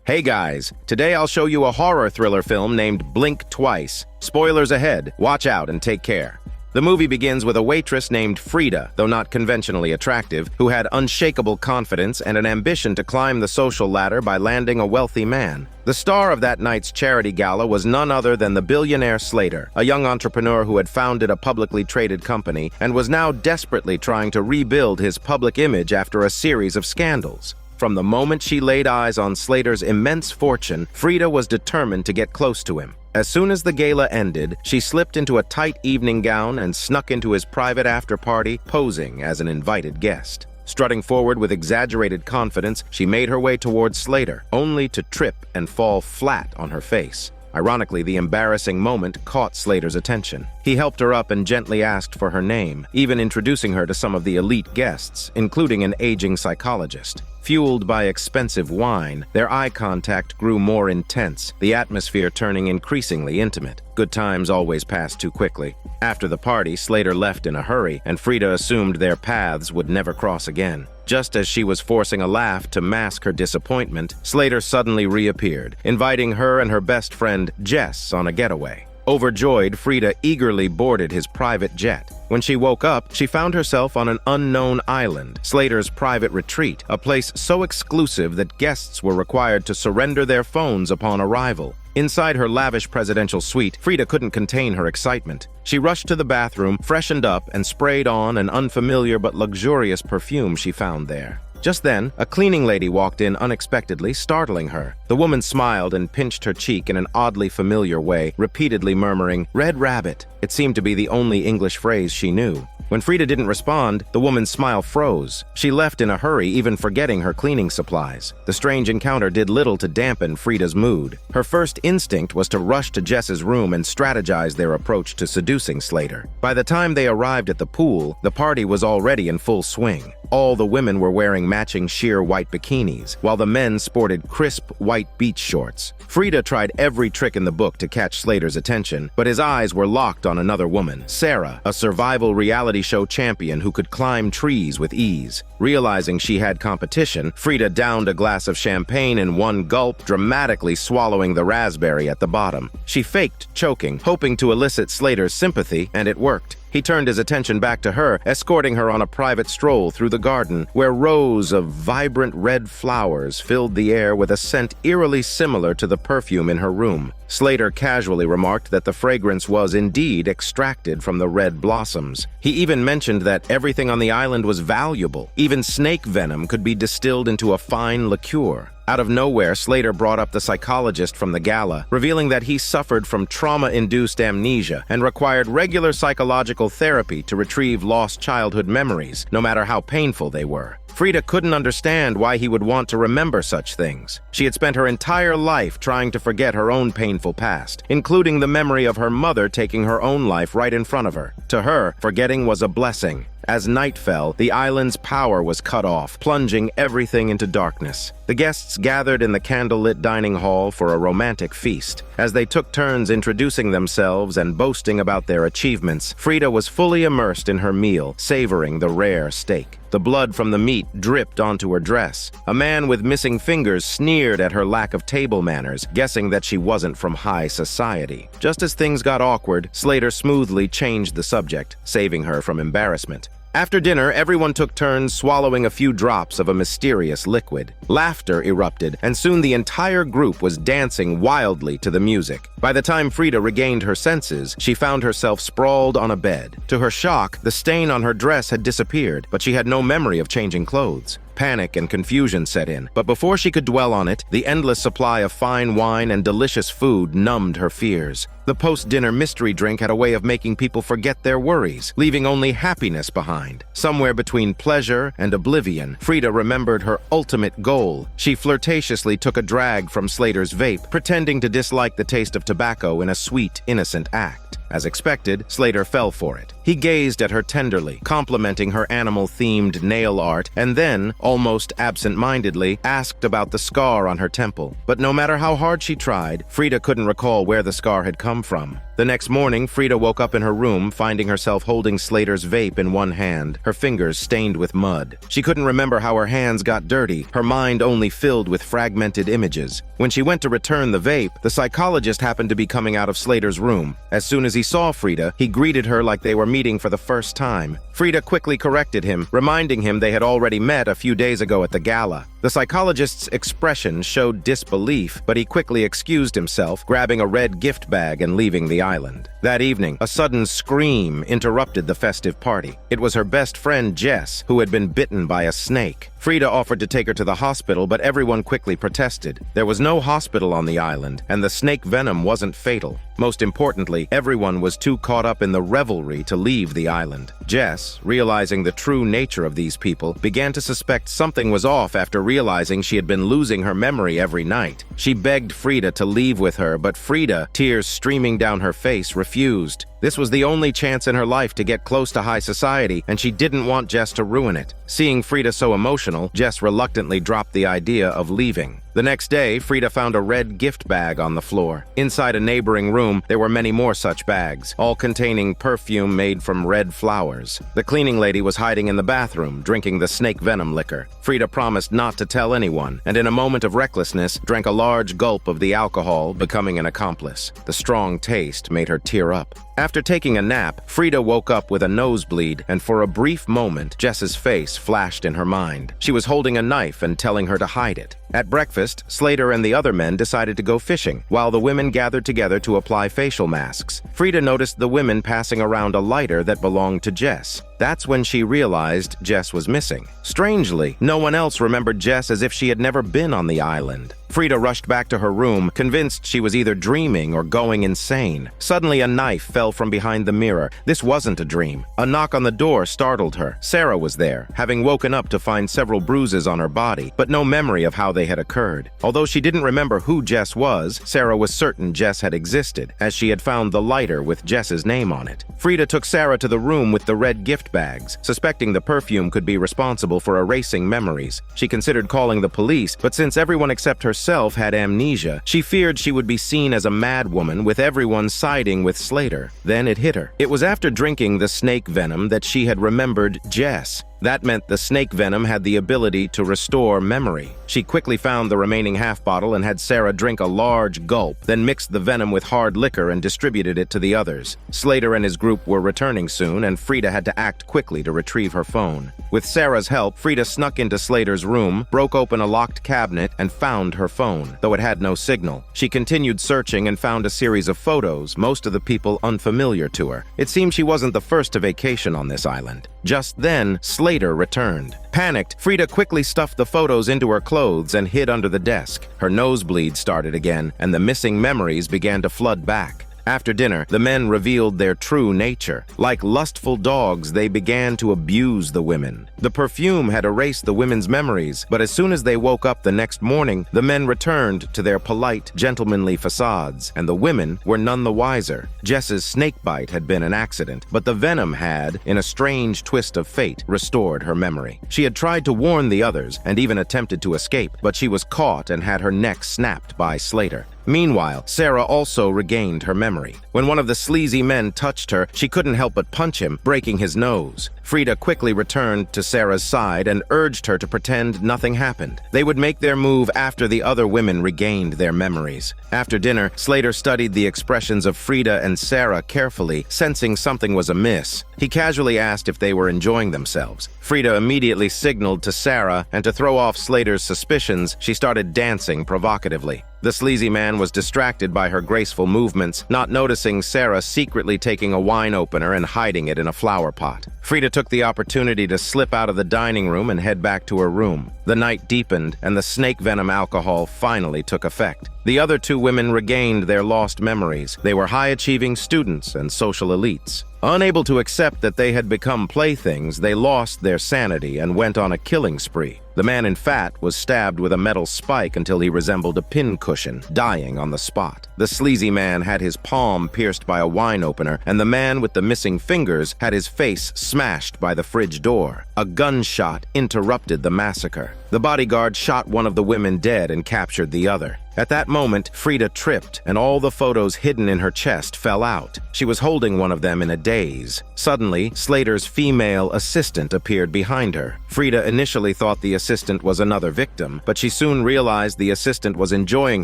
Hey guys, today I'll show you a horror thriller film named Blink Twice. Spoilers ahead, watch out and take care. The movie begins with a waitress named Frida, though not conventionally attractive, who had unshakable confidence and an ambition to climb the social ladder by landing a wealthy man. The star of that night's charity gala was none other than the billionaire Slater, a young entrepreneur who had founded a publicly traded company and was now desperately trying to rebuild his public image after a series of scandals. From the moment she laid eyes on Slater's immense fortune, Frida was determined to get close to him. As soon as the gala ended, she slipped into a tight evening gown and snuck into his private after-party, posing as an invited guest. Strutting forward with exaggerated confidence, she made her way towards Slater, only to trip and fall flat on her face. Ironically, the embarrassing moment caught Slater's attention. He helped her up and gently asked for her name, even introducing her to some of the elite guests, including an aging psychologist. Fueled by expensive wine, their eye contact grew more intense, the atmosphere turning increasingly intimate. Good times always pass too quickly. After the party, Slater left in a hurry, and Frida assumed their paths would never cross again. Just as she was forcing a laugh to mask her disappointment, Slater suddenly reappeared, inviting her and her best friend, Jess, on a getaway. Overjoyed, Frida eagerly boarded his private jet. When she woke up, she found herself on an unknown island, Slater's private retreat, a place so exclusive that guests were required to surrender their phones upon arrival. Inside her lavish presidential suite, Frida couldn't contain her excitement. She rushed to the bathroom, freshened up, and sprayed on an unfamiliar but luxurious perfume she found there. Just then, a cleaning lady walked in unexpectedly, startling her. The woman smiled and pinched her cheek in an oddly familiar way, repeatedly murmuring, "Red Rabbit." It seemed to be the only English phrase she knew. When Frida didn't respond, the woman's smile froze. She left in a hurry, even forgetting her cleaning supplies. The strange encounter did little to dampen Frida's mood. Her first instinct was to rush to Jess's room and strategize their approach to seducing Slater. By the time they arrived at the pool, the party was already in full swing. All the women were wearing matching sheer white bikinis, while the men sported crisp white beach shorts. Frida tried every trick in the book to catch Slater's attention, but his eyes were locked on another woman, Sarah, a survival reality show champion who could climb trees with ease. Realizing she had competition, Frida downed a glass of champagne in one gulp, dramatically swallowing the raspberry at the bottom. She faked choking, hoping to elicit Slater's sympathy, and it worked. He turned his attention back to her, escorting her on a private stroll through the garden, where rows of vibrant red flowers filled the air with a scent eerily similar to the perfume in her room. Slater casually remarked that the fragrance was indeed extracted from the red blossoms. He even mentioned that everything on the island was valuable. Even snake venom could be distilled into a fine liqueur. Out of nowhere, Slater brought up the psychologist from the gala, revealing that he suffered from trauma-induced amnesia and required regular psychological therapy to retrieve lost childhood memories, no matter how painful they were. Frida couldn't understand why he would want to remember such things. She had spent her entire life trying to forget her own painful past, including the memory of her mother taking her own life right in front of her. To her, forgetting was a blessing. As night fell, the island's power was cut off, plunging everything into darkness. The guests gathered in the candlelit dining hall for a romantic feast. As they took turns introducing themselves and boasting about their achievements, Frida was fully immersed in her meal, savoring the rare steak. The blood from the meat dripped onto her dress. A man with missing fingers sneered at her lack of table manners, guessing that she wasn't from high society. Just as things got awkward, Slater smoothly changed the subject, saving her from embarrassment. After dinner, everyone took turns swallowing a few drops of a mysterious liquid. Laughter erupted, and soon the entire group was dancing wildly to the music. By the time Frida regained her senses, she found herself sprawled on a bed. To her shock, the stain on her dress had disappeared, but she had no memory of changing clothes. Panic and confusion set in, but before she could dwell on it, the endless supply of fine wine and delicious food numbed her fears. The post-dinner mystery drink had a way of making people forget their worries, leaving only happiness behind. Somewhere between pleasure and oblivion, Frida remembered her ultimate goal. She flirtatiously took a drag from Slater's vape, pretending to dislike the taste of tobacco in a sweet, innocent act. As expected, Slater fell for it. He gazed at her tenderly, complimenting her animal-themed nail art, and then, almost absent-mindedly, asked about the scar on her temple. But no matter how hard she tried, Frida couldn't recall where the scar had come from. The next morning, Frida woke up in her room, finding herself holding Slater's vape in one hand, her fingers stained with mud. She couldn't remember how her hands got dirty, her mind only filled with fragmented images. When she went to return the vape, the psychologist happened to be coming out of Slater's room. As soon as he saw Frida, he greeted her like they were meeting for the first time. Frida quickly corrected him, reminding him they had already met a few days ago at the gala. The psychologist's expression showed disbelief, but he quickly excused himself, grabbing a red gift bag and leaving the island. That evening, a sudden scream interrupted the festive party. It was her best friend Jess, who had been bitten by a snake. Frida offered to take her to the hospital, but everyone quickly protested. There was no hospital on the island, and the snake venom wasn't fatal. Most importantly, everyone was too caught up in the revelry to leave the island. Jess, realizing the true nature of these people, began to suspect something was off after realizing she had been losing her memory every night. She begged Frida to leave with her, but Frida, tears streaming down her face, refused. This was the only chance in her life to get close to high society, and she didn't want Jess to ruin it. Seeing Frida so emotional, Jess reluctantly dropped the idea of leaving. The next day, Frida found a red gift bag on the floor. Inside a neighboring room, there were many more such bags, all containing perfume made from red flowers. The cleaning lady was hiding in the bathroom, drinking the snake venom liquor. Frida promised not to tell anyone, and in a moment of recklessness, drank a large gulp of the alcohol, becoming an accomplice. The strong taste made her tear up. After taking a nap, Frida woke up with a nosebleed, and for a brief moment, Jess's face flashed in her mind. She was holding a knife and telling her to hide it. At breakfast, Slater and the other men decided to go fishing, while the women gathered together to apply facial masks. Frida noticed the women passing around a lighter that belonged to Jess. That's when she realized Jess was missing. Strangely, no one else remembered Jess as if she had never been on the island. Frida rushed back to her room, convinced she was either dreaming or going insane. Suddenly, a knife fell from behind the mirror. This wasn't a dream. A knock on the door startled her. Sarah was there, having woken up to find several bruises on her body, but no memory of how they had occurred. Although she didn't remember who Jess was, Sarah was certain Jess had existed, as she had found the lighter with Jess's name on it. Frida took Sarah to the room with the red gift bags, suspecting the perfume could be responsible for erasing memories. She considered calling the police, but since everyone except herself had amnesia, she feared she would be seen as a madwoman, with everyone siding with Slater. Then it hit her. It was after drinking the snake venom that she had remembered Jess. That meant the snake venom had the ability to restore memory. She quickly found the remaining half bottle and had Sarah drink a large gulp, then mixed the venom with hard liquor and distributed it to the others. Slater and his group were returning soon, and Frida had to act quickly to retrieve her phone. With Sarah's help, Frida snuck into Slater's room, broke open a locked cabinet, and found her phone, though it had no signal. She continued searching and found a series of photos, most of the people unfamiliar to her. It seemed she wasn't the first to vacation on this island. Just then, Slater returned. Panicked, Frida quickly stuffed the photos into her clothes and hid under the desk. Her nosebleed started again, and the missing memories began to flood back. After dinner, the men revealed their true nature. Like lustful dogs, they began to abuse the women. The perfume had erased the women's memories, but as soon as they woke up the next morning, the men returned to their polite, gentlemanly facades, and the women were none the wiser. Jess's snake bite had been an accident, but the venom had, in a strange twist of fate, restored her memory. She had tried to warn the others, and even attempted to escape, but she was caught and had her neck snapped by Slater. Meanwhile, Sarah also regained her memory. When one of the sleazy men touched her, she couldn't help but punch him, breaking his nose. Frida quickly returned to Sarah's side and urged her to pretend nothing happened. They would make their move after the other women regained their memories. After dinner, Slater studied the expressions of Frida and Sarah carefully, sensing something was amiss. He casually asked if they were enjoying themselves. Frida immediately signaled to Sarah, and to throw off Slater's suspicions, she started dancing provocatively. The sleazy man was distracted by her graceful movements, not noticing Sarah secretly taking a wine opener and hiding it in a flower pot. Frida took the opportunity to slip out of the dining room and head back to her room. The night deepened, and the snake venom alcohol finally took effect. The other two women regained their lost memories. They were high-achieving students and social elites. Unable to accept that they had become playthings, they lost their sanity and went on a killing spree. The man in fat was stabbed with a metal spike until he resembled a pincushion, dying on the spot. The sleazy man had his palm pierced by a wine opener, and the man with the missing fingers had his face smashed by the fridge door. A gunshot interrupted the massacre. The bodyguard shot one of the women dead and captured the other. At that moment, Frida tripped, and all the photos hidden in her chest fell out. She was holding one of them in a daze. Suddenly, Slater's female assistant appeared behind her. Frida initially thought the assistant was another victim, but she soon realized the assistant was enjoying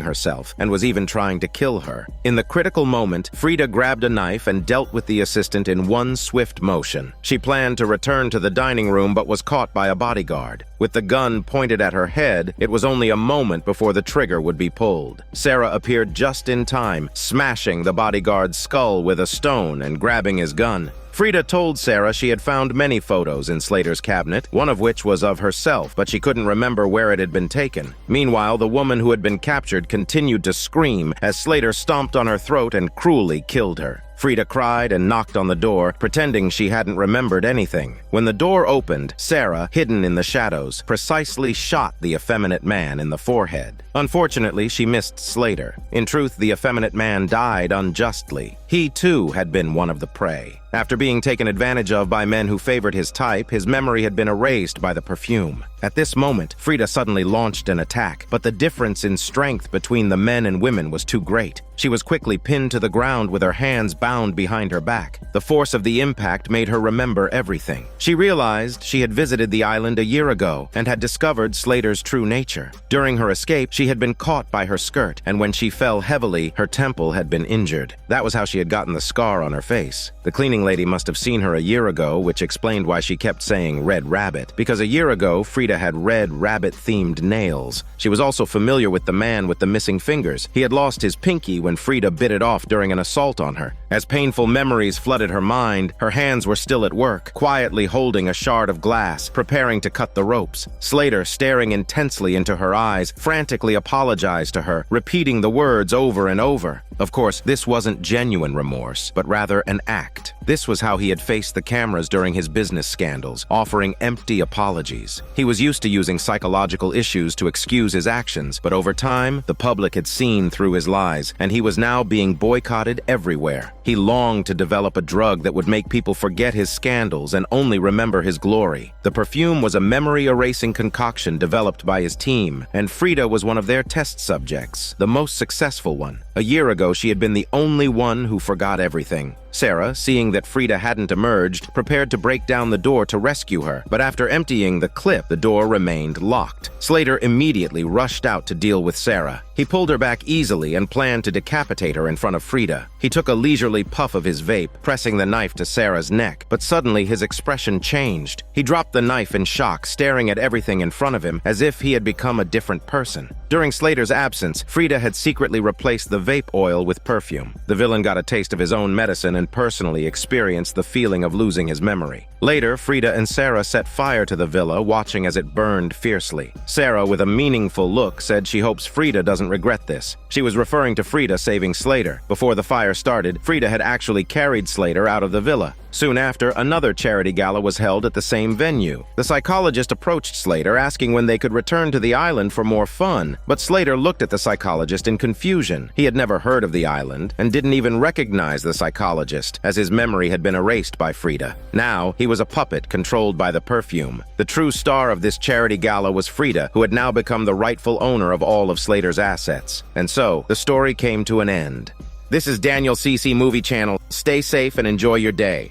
herself and was even trying to kill her. In the critical moment, Frida grabbed a knife and dealt with the assistant in one swift motion. She planned to return to the dining room but was caught by a bodyguard. With the gun pointed at her head, it was only a moment before the trigger would be pulled. Sarah appeared just in time, smashing the bodyguard's skull with a stone and grabbing his gun. Frida told Sarah she had found many photos in Slater's cabinet, one of which was of herself, but she couldn't remember where it had been taken. Meanwhile, the woman who had been captured continued to scream as Slater stomped on her throat and cruelly killed her. Frida cried and knocked on the door, pretending she hadn't remembered anything. When the door opened, Sarah, hidden in the shadows, precisely shot the effeminate man in the forehead. Unfortunately, she missed Slater. In truth, the effeminate man died unjustly. He, too, had been one of the prey. After being taken advantage of by men who favored his type, his memory had been erased by the perfume. At this moment, Frida suddenly launched an attack, but the difference in strength between the men and women was too great. She was quickly pinned to the ground with her hands bound behind her back. The force of the impact made her remember everything. She realized she had visited the island a year ago and had discovered Slater's true nature. During her escape, she had been caught by her skirt, and when she fell heavily, her temple had been injured. That was how she had gotten the scar on her face. The cleaning lady must have seen her a year ago, which explained why she kept saying Red Rabbit, because a year ago, Frida had red rabbit-themed nails. She was also familiar with the man with the missing fingers. He had lost his pinky when Frida bit it off during an assault on her. As painful memories flooded her mind, her hands were still at work, quietly holding a shard of glass, preparing to cut the ropes. Slater, staring intensely into her eyes, frantically apologized to her, repeating the words over and over. Of course, this wasn't genuine remorse, but rather an act. This was how he had faced the cameras during his business scandals, offering empty apologies. He was used to using psychological issues to excuse his actions, but over time, the public had seen through his lies, and he was now being boycotted everywhere. He longed to develop a drug that would make people forget his scandals and only remember his glory. The perfume was a memory-erasing concoction developed by his team, and Frida was one of their test subjects, the most successful one. A year ago, she had been the only one who forgot everything. Sarah, seeing that Frida hadn't emerged, prepared to break down the door to rescue her, but after emptying the clip, the door remained locked. Slater immediately rushed out to deal with Sarah. He pulled her back easily and planned to decapitate her in front of Frida. He took a leisurely puff of his vape, pressing the knife to Sarah's neck, but suddenly his expression changed. He dropped the knife in shock, staring at everything in front of him as if he had become a different person. During Slater's absence, Frida had secretly replaced the vape oil with perfume. The villain got a taste of his own medicine and personally experienced the feeling of losing his memory. Later, Frida and Sarah set fire to the villa, watching as it burned fiercely. Sarah, with a meaningful look, said she hopes Frida doesn't regret this. She was referring to Frida saving Slater. Before the fire started, Frida had actually carried Slater out of the villa. Soon after, another charity gala was held at the same venue. The psychologist approached Slater, asking when they could return to the island for more fun, but Slater looked at the psychologist in confusion. He had never heard of the island and didn't even recognize the psychologist, as his memory had been erased by Frida. Now, he was a puppet controlled by the perfume. The true star of this charity gala was Frida, who had now become the rightful owner of all of Slater's assets. And so, the story came to an end. This is Daniel CC Movie Channel. Stay safe and enjoy your day.